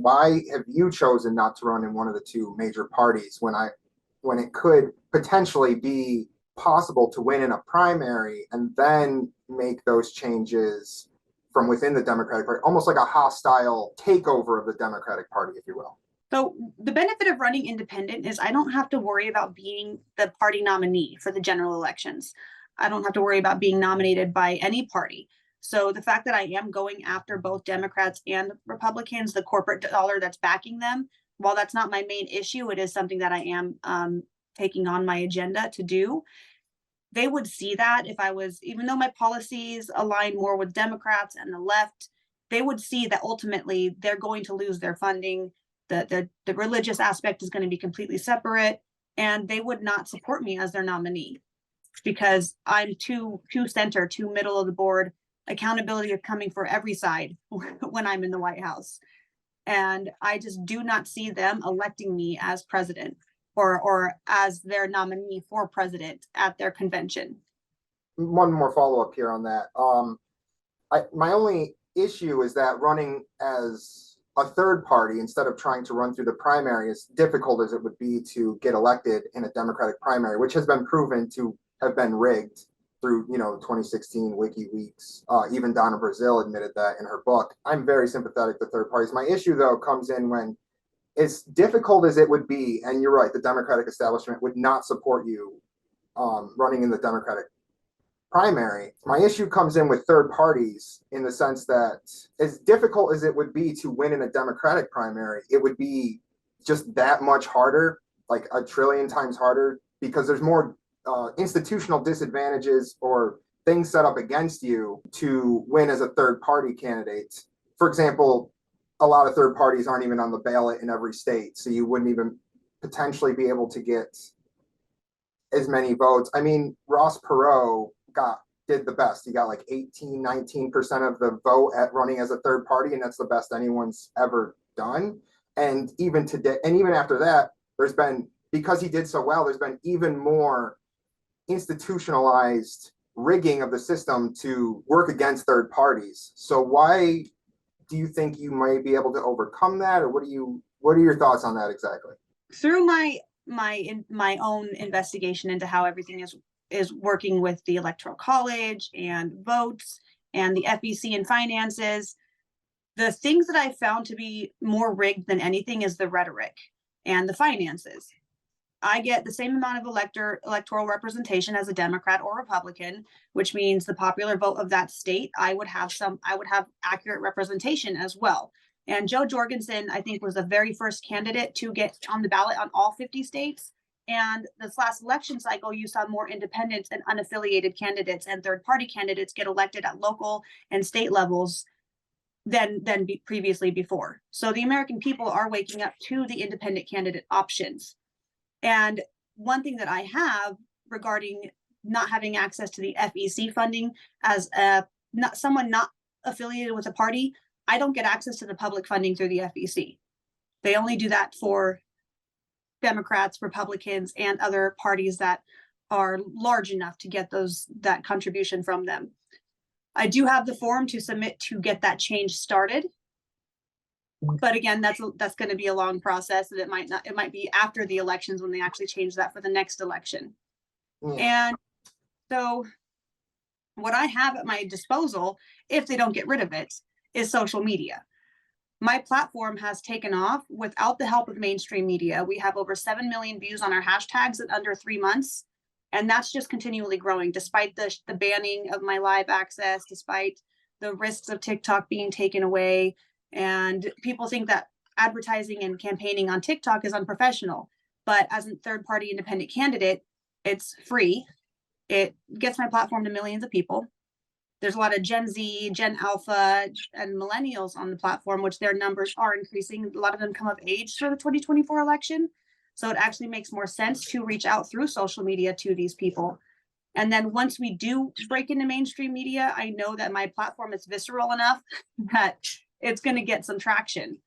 Why have you chosen not to run in one of the two major parties when it could potentially be possible to win in a primary and then make those changes from within the Democratic Party, almost like a hostile takeover of the Democratic Party, if you will? So the benefit of running independent is I don't have to worry about being the party nominee for the general elections. I don't have to worry about being nominated by any party. So the fact that I am going after both Democrats and Republicans, the corporate dollar that's backing them, while that's not my main issue, it is something that I am taking on my agenda to do. They would see that if I was, even though my policies align more with Democrats and the left, they would see that ultimately they're going to lose their funding. The religious aspect is going to be completely separate, and they would not support me as their nominee because I'm too center, too middle of the board. Accountability is coming for every side when I'm in the White House. And I just do not see them electing me as president or as their nominee for president at their convention. One more follow-up here on that. My only issue is that running as a third party instead of trying to run through the primary, as difficult as it would be to get elected in a Democratic primary, which has been proven to have been rigged through 2016 WikiLeaks. Even Donna Brazile admitted that in her book. I'm very sympathetic to third parties. My issue, though, comes in when, as difficult as it would be, and you're right, the Democratic establishment would not support you running in the Democratic primary. My issue comes in with third parties in the sense that, as difficult as it would be to win in a Democratic primary, it would be just that much harder, like a trillion times harder, because there's more institutional disadvantages or things set up against you to win as a third party candidate. For example, a lot of third parties aren't even on the ballot in every state, so you wouldn't even potentially be able to get as many votes. I mean, Ross Perot did the best. He got like 18-19% of the vote at running as a third party, and that's the best anyone's ever done. And even today, and even after that, there's been, because he did so well, there's been even more institutionalized rigging of the system to work against third parties. So why do you think you might be able to overcome that, or what are your thoughts on that exactly? Through my own investigation into how everything is working with the Electoral College and votes and the FEC and finances, the things that I found to be more rigged than anything is the rhetoric and the finances. I get the same amount of electoral representation as a Democrat or Republican, which means the popular vote of that state, I would have accurate representation as well. And Joe Jorgensen, I think, was the very first candidate to get on the ballot on all 50 states. And this last election cycle, you saw more independents and unaffiliated candidates and third-party candidates get elected at local and state levels than previously before. So the American people are waking up to the independent candidate options. And one thing that I have regarding not having access to the FEC funding as someone not affiliated with a party, I don't get access to the public funding through the FEC. They only do that for Democrats, Republicans, and other parties that are large enough to get that contribution from them. I do have the form to submit to get that change started. But again, that's going to be a long process, and it might be after the elections when they actually change that for the next election. And so what I have at my disposal, if they don't get rid of it, is social media. My platform has taken off without the help of mainstream media. We have over 7 million views on our hashtags in under 3 months. And that's just continually growing, despite the banning of my live access, despite the risks of TikTok being taken away. And people think that advertising and campaigning on TikTok is unprofessional. But as a third-party independent candidate, it's free. It gets my platform to millions of people. There's a lot of Gen Z, Gen Alpha, and millennials on the platform, which their numbers are increasing. A lot of them come of age for the 2024 election. So it actually makes more sense to reach out through social media to these people. And then once we do break into mainstream media, I know that my platform is visceral enough that it's going to get some traction.